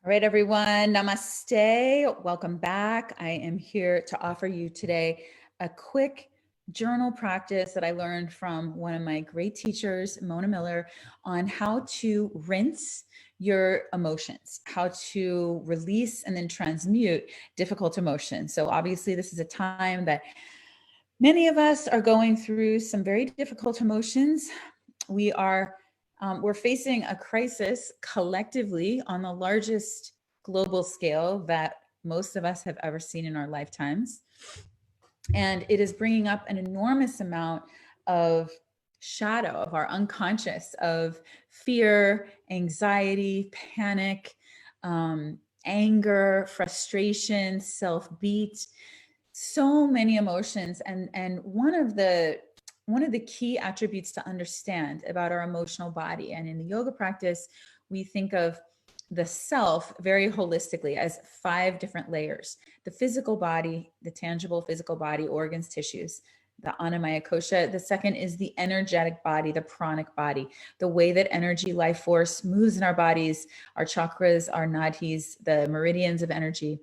All right, everyone, namaste. Welcome back. I am here to offer you today a quick journal practice that I learned from one of my great teachers, Mona Miller, on how to rinse your emotions, how to release and then transmute difficult emotions. So obviously this is a time that many of us are going through some very difficult emotions. We're facing a crisis collectively on the largest global scale that most of us have ever seen in our lifetimes. And it is bringing up an enormous amount of shadow of our unconscious, of fear, anxiety, panic, anger, frustration, self-beat, so many emotions. And one of the key attributes to understand about our emotional body, and in the yoga practice, we think of the self very holistically as 5 different layers: the physical body, the tangible physical body, organs, tissues, the annamaya kosha. The second is the energetic body, the pranic body, the way that energy, life force moves in our bodies, our chakras, our nadis, the meridians of energy.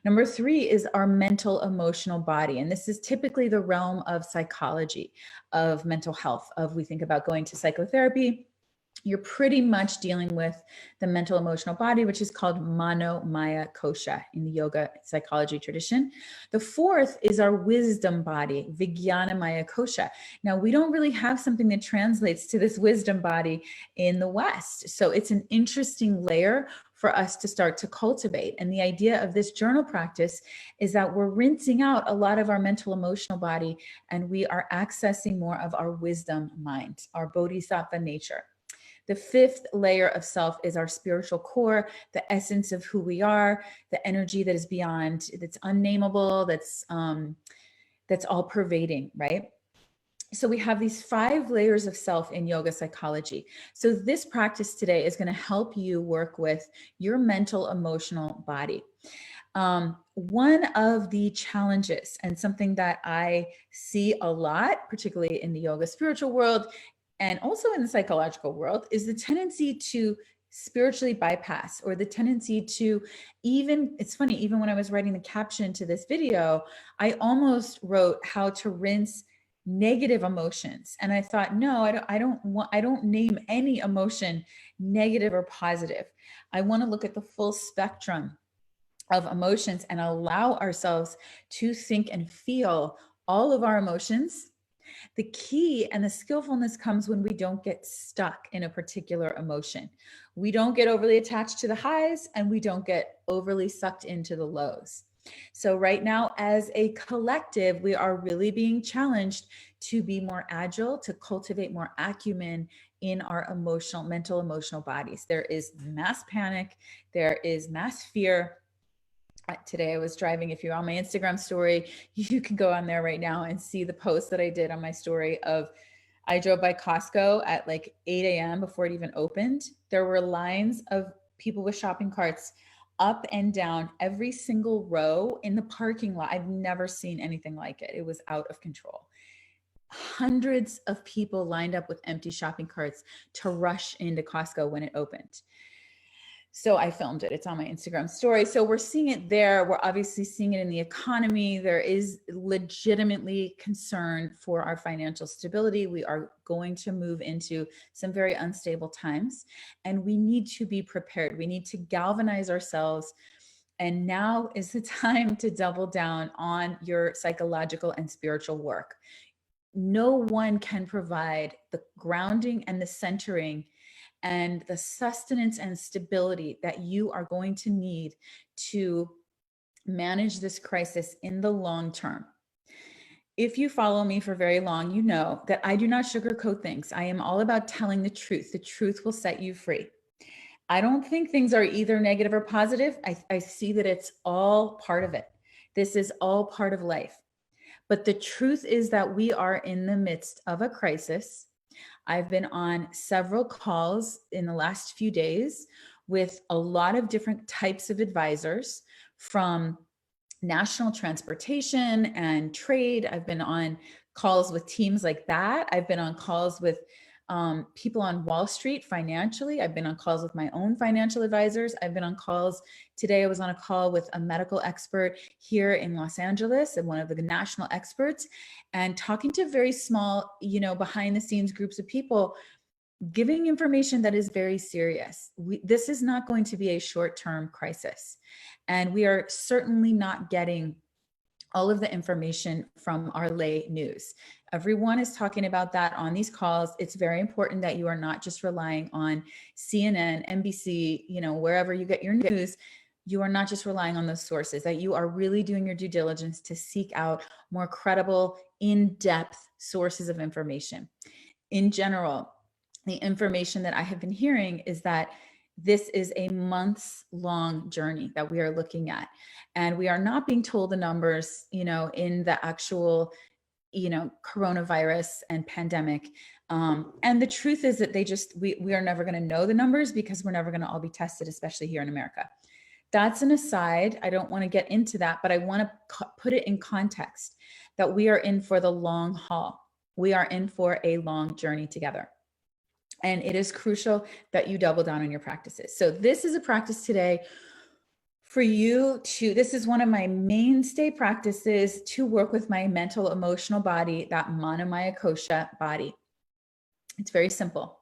Number 3 is our mental emotional body. And this is typically the realm of psychology, of mental health, of we think about going to psychotherapy. You're pretty much dealing with the mental emotional body, which is called Mano Maya Kosha in the yoga psychology tradition. The 4th is our wisdom body, Vijnana Maya Kosha. Now, we don't really have something that translates to this wisdom body in the West. So it's an interesting layer for us to start to cultivate. And the idea of this journal practice is that we're rinsing out a lot of our mental emotional body, and we are accessing more of our wisdom mind, our bodhisattva nature. The 5th layer of self is our spiritual core, the essence of who we are, the energy that is beyond, that's unnameable, that's all pervading, right? So we have these 5 layers of self in yoga psychology. So this practice today is going to help you work with your mental emotional body. One of the challenges, and something that I see a lot, particularly in the yoga spiritual world, and also in the psychological world, is the tendency to spiritually bypass, or the tendency to it's funny, even when I was writing the caption to this video, I almost wrote how to rinse negative emotions. And I thought, no, I don't name any emotion negative or positive. I want to look at the full spectrum of emotions and allow ourselves to think and feel all of our emotions. The key and the skillfulness comes when we don't get stuck in a particular emotion. We don't get overly attached to the highs, and we don't get overly sucked into the lows. So right now, as a collective, we are really being challenged to be more agile, to cultivate more acumen in our mental emotional bodies. There is mass panic, there is mass fear. Today I was driving. If you're on my Instagram story, you can go on there right now and see the post that I did on my story of, I drove by Costco at like 8 a.m. before it even opened. There were lines of people with shopping carts up and down every single row in the parking lot. I've never seen anything like it. It was out of control. Hundreds of people lined up with empty shopping carts to rush into Costco when it opened. So I filmed it. It's on my Instagram story. So we're seeing it there. We're obviously seeing it in the economy. There is legitimately concern for our financial stability. We are going to move into some very unstable times, and we need to be prepared. We need to galvanize ourselves. And now is the time to double down on your psychological and spiritual work. No one can provide the grounding and the centering and the sustenance and stability that you are going to need to manage this crisis in the long term. If you follow me for very long, you know that I do not sugarcoat things. I am all about telling the truth. The truth will set you free. I don't think things are either negative or positive. I see that it's all part of it. This is all part of life. But the truth is that we are in the midst of a crisis. I've been on several calls in the last few days with a lot of different types of advisors, from national transportation and trade. I've been on calls with teams like that. I've been on calls with people on Wall Street financially. I've been on calls with my own financial advisors. I've been on calls. Today I was on a call with a medical expert here in Los Angeles and one of the national experts, and talking to very small, behind the scenes groups of people, giving information that is very serious. This is not going to be a short-term crisis. And we are certainly not getting all of the information from our lay news. Everyone is talking about that on these calls. It's very important that you are not just relying on CNN, NBC, wherever you get your news. You are not just relying on those sources, that you are really doing your due diligence to seek out more credible, in-depth sources of information. In general, the information that I have been hearing is that this is a months-long journey that we are looking at. And we are not being told the numbers, in the actual, coronavirus and pandemic. And the truth is that we are never going to know the numbers because we're never going to all be tested, especially here in America. That's an aside. I don't want to get into that, but I want to put it in context that we are in for the long haul. We are in for a long journey together. And it is crucial that you double down on your practices. So this is a practice today for you this is one of my mainstay practices to work with my mental, emotional body, that Manomaya Kosha body. It's very simple.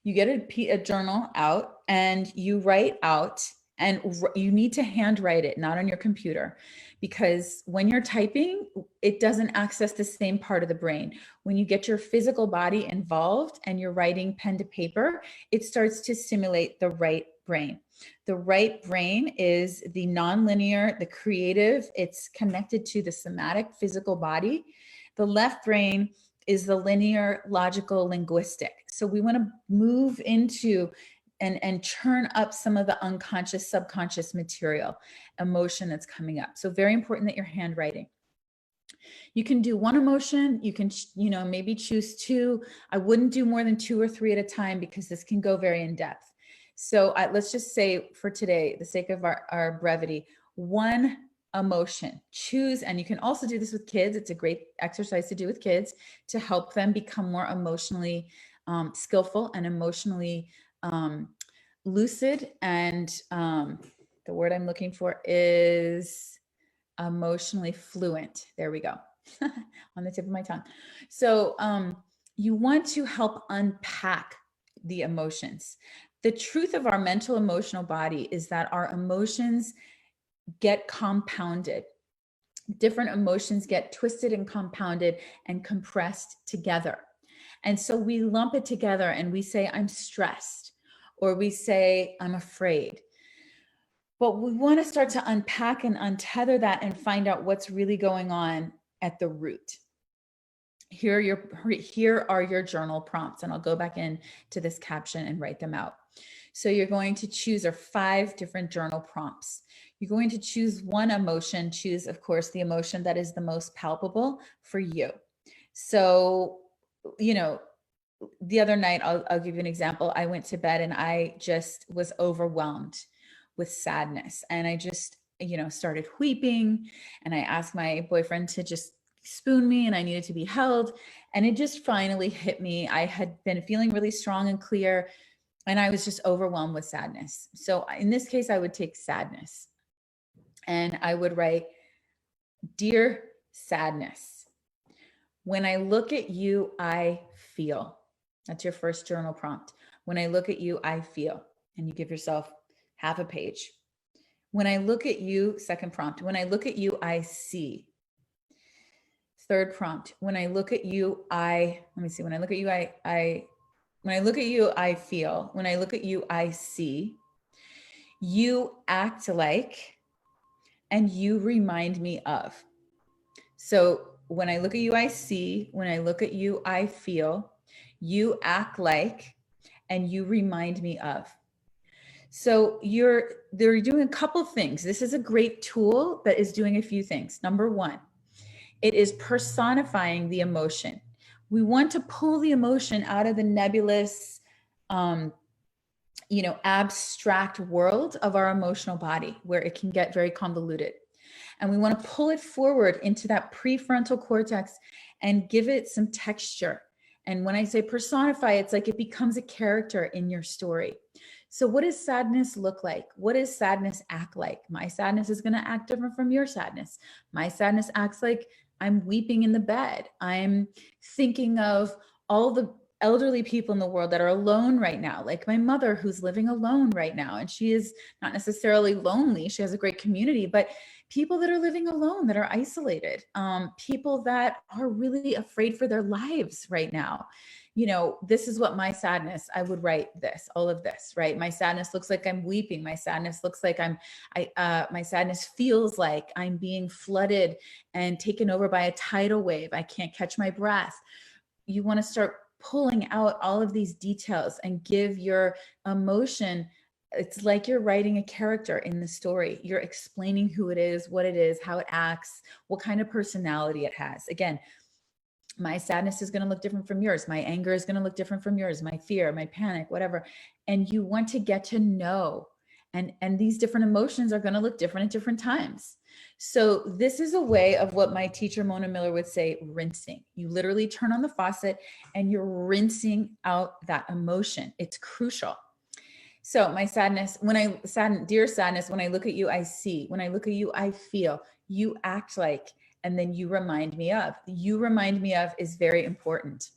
You get a journal out and you write out, and you need to handwrite it, not on your computer, because when you're typing, it doesn't access the same part of the brain. When you get your physical body involved and you're writing pen to paper, it starts to stimulate the right brain. The right brain is the nonlinear, the creative. It's connected to the somatic physical body. The left brain is the linear, logical, linguistic. So we want to move into and churn up some of the unconscious, subconscious material, emotion that's coming up. So very important that you're handwriting. You can do one emotion. You can, maybe choose two. I wouldn't do more than 2 or 3 at a time because this can go very in depth. So let's just say for today, the sake of our brevity, one emotion, choose. And you can also do this with kids. It's a great exercise to do with kids to help them become more emotionally skillful and emotionally lucid. And the word I'm looking for is emotionally fluent. There we go. On the tip of my tongue. So you want to help unpack the emotions. The truth of our mental emotional body is that our emotions get compounded. Different emotions get twisted and compounded and compressed together. And so we lump it together and we say, I'm stressed, or we say, I'm afraid. But we want to start to unpack and untether that and find out what's really going on at the root. Here are your journal prompts, and I'll go back into this caption and write them out. So you're going to choose 5 different journal prompts. You're going to choose one emotion. Choose, of course, the emotion that is the most palpable for you. So, the other night, I'll give you an example. I went to bed and I just was overwhelmed with sadness. And I just, started weeping, and I asked my boyfriend to just spoon me, and I needed to be held. And it just finally hit me. I had been feeling really strong and clear, and I was just overwhelmed with sadness. So in this case, I would take sadness and I would write, Dear sadness, when I look at you, I feel. That's your first journal prompt. When I look at you, I feel. And you give yourself half a page. When I look at you, second prompt. When I look at you, I see. Third prompt. When I look at you, when I look at you, when I look at you, I feel. When I look at you, I see. You act like, and you remind me of. So when I look at you, I see. When I look at you, I feel. You act like, and you remind me of. So they're doing a couple things. This is a great tool that is doing a few things. Number one, it is personifying the emotion. We want to pull the emotion out of the nebulous, abstract world of our emotional body, where it can get very convoluted. And we want to pull it forward into that prefrontal cortex and give it some texture And when I say personify, it's like it becomes a character in your story. So what does sadness look like? What does sadness act like? My sadness is going to act different from your sadness. My sadness acts like I'm weeping in the bed. I'm thinking of all the elderly people in the world that are alone right now, like my mother who's living alone right now. And she is not necessarily lonely. She has a great community, but people that are living alone, that are isolated, people that are really afraid for their lives right now. You know, this is what my sadness, I would write this, all of this, right? My sadness looks like I'm weeping. My sadness looks like my sadness feels like I'm being flooded and taken over by a tidal wave. I can't catch my breath. You want to start pulling out all of these details and give your emotion. It's like you're writing a character in the story. You're explaining who it is, what it is, how it acts, what kind of personality it has. Again, my sadness is going to look different from yours. My anger is going to look different from yours. My fear, my panic, whatever. And you want to get to know. And these different emotions are going to look different at different times. So this is a way of what my teacher, Mona Miller, would say, rinsing. You literally turn on the faucet and you're rinsing out that emotion. It's crucial. So my sadness, dear sadness, when I look at you, I see. When I look at you, I feel. You act like, and then you remind me of. You remind me of is very important.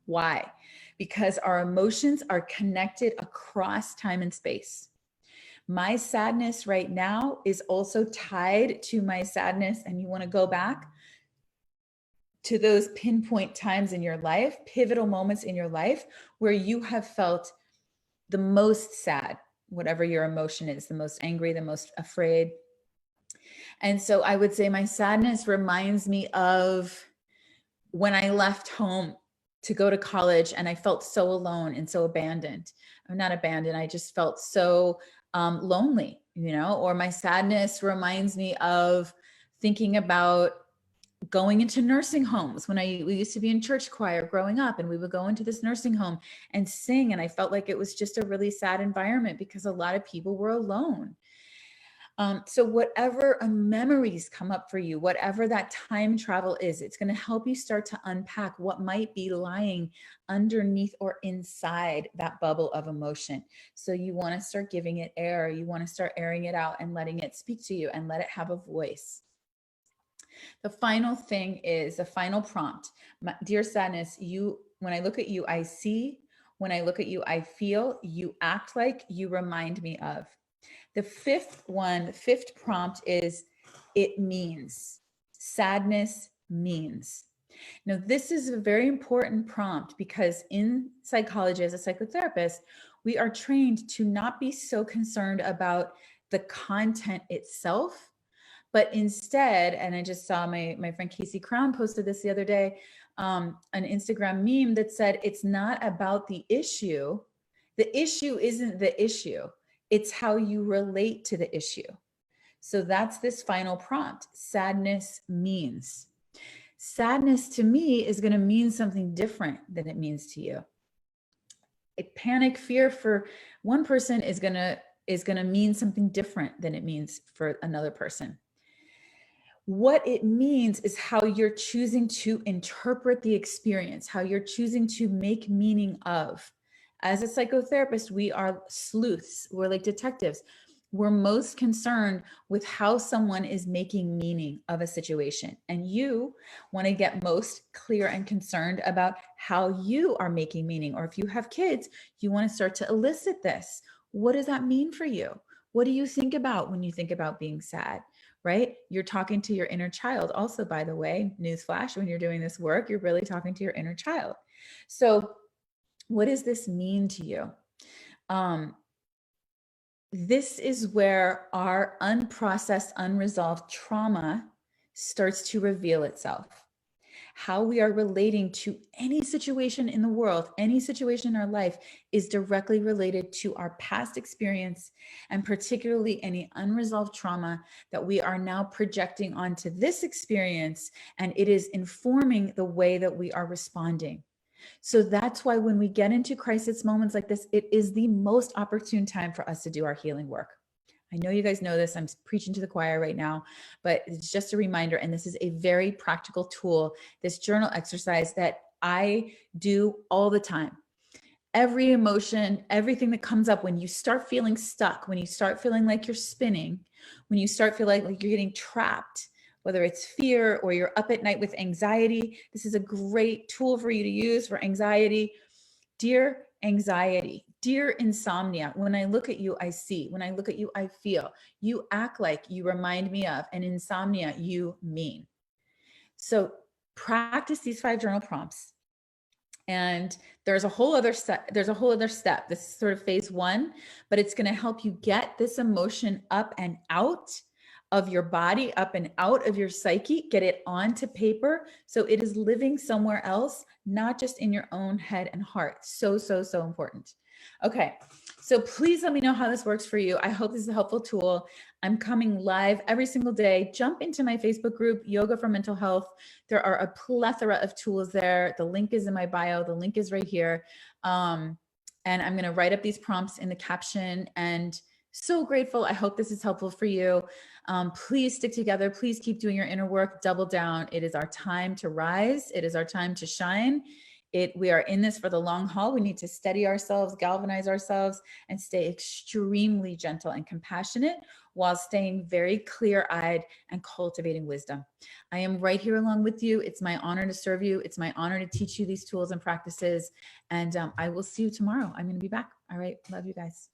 Why? Because our emotions are connected across time and space. My sadness right now is also tied to my sadness, and you want to go back to those pinpoint times in your life, pivotal moments in your life where you have felt the most sad, whatever your emotion is, the most angry, the most afraid. And so I would say my sadness reminds me of when I left home to go to college and I felt so alone and so abandoned. I'm not abandoned. I just felt so lonely, you know, or my sadness reminds me of thinking about going into nursing homes when we used to be in church choir growing up, and we would go into this nursing home and sing. And I felt like it was just a really sad environment because a lot of people were alone. So whatever memories come up for you, whatever that time travel is, it's going to help you start to unpack what might be lying underneath or inside that bubble of emotion. So you want to start giving it air. You want to start airing it out and letting it speak to you and let it have a voice. The final thing is the final prompt. Dear sadness, when I look at you, I see. When I look at you, I feel. You act like. You remind me of. The fifth prompt is it means. Sadness means. Now, this is a very important prompt because in psychology, as a psychotherapist, we are trained to not be so concerned about the content itself, but instead, and I just saw my friend Casey Crown posted this the other day, an Instagram meme that said, it's not about the issue. The issue isn't the issue. It's how you relate to the issue. So that's this final prompt. Sadness means. Sadness to me is going to mean something different than it means to you. A panic, fear for one person is going to mean something different than it means for another person. What it means is how you're choosing to interpret the experience, how you're choosing to make meaning of. As a psychotherapist, we are sleuths. We're like detectives. We're most concerned with how someone is making meaning of a situation. And you want to get most clear and concerned about how you are making meaning. Or if you have kids, you want to start to elicit this. What does that mean for you? What do you think about when you think about being sad? Right? You're talking to your inner child. Also, by the way, newsflash, when you're doing this work, you're really talking to your inner child. So what does this mean to you? This is where our unprocessed, unresolved trauma starts to reveal itself. How we are relating to any situation in the world, any situation in our life is directly related to our past experience, and particularly any unresolved trauma that we are now projecting onto this experience, and it is informing the way that we are responding. So that's why when we get into crisis moments like this, it is the most opportune time for us to do our healing work. I know you guys know this. I'm preaching to the choir right now, but it's just a reminder. And this is a very practical tool, this journal exercise that I do all the time. Every emotion, everything that comes up when you start feeling stuck, when you start feeling like you're spinning, when you start feeling like you're getting trapped, whether it's fear or you're up at night with anxiety, this is a great tool for you to use for anxiety. Dear anxiety, dear insomnia, when I look at you, I see. When I look at you, I feel. You act like you remind me of, and insomnia, you mean. So practice these 5 journal prompts. And there's a whole other step. This is sort of phase 1, but it's going to help you get this emotion up and out of your body, up and out of your psyche, get it onto paper so it is living somewhere else, not just in your own head and heart. So, so, so important. Okay, so please let me know how this works for you. I hope this is a helpful tool. I'm coming live every single day. Jump into my Facebook group, Yoga for Mental Health. There are a plethora of tools there. The link is in my bio. The link is right here. And I'm going to write up these prompts in the caption, and so grateful. I hope this is helpful for you. Please stick together. Please keep doing your inner work. Double down. It is our time to rise. It is our time to shine. We are in this for the long haul. We need to steady ourselves, galvanize ourselves, and stay extremely gentle and compassionate while staying very clear-eyed and cultivating wisdom. I am right here along with you. It's my honor to serve you. It's my honor to teach you these tools and practices. And I will see you tomorrow. I'm going to be back. All right. Love you guys.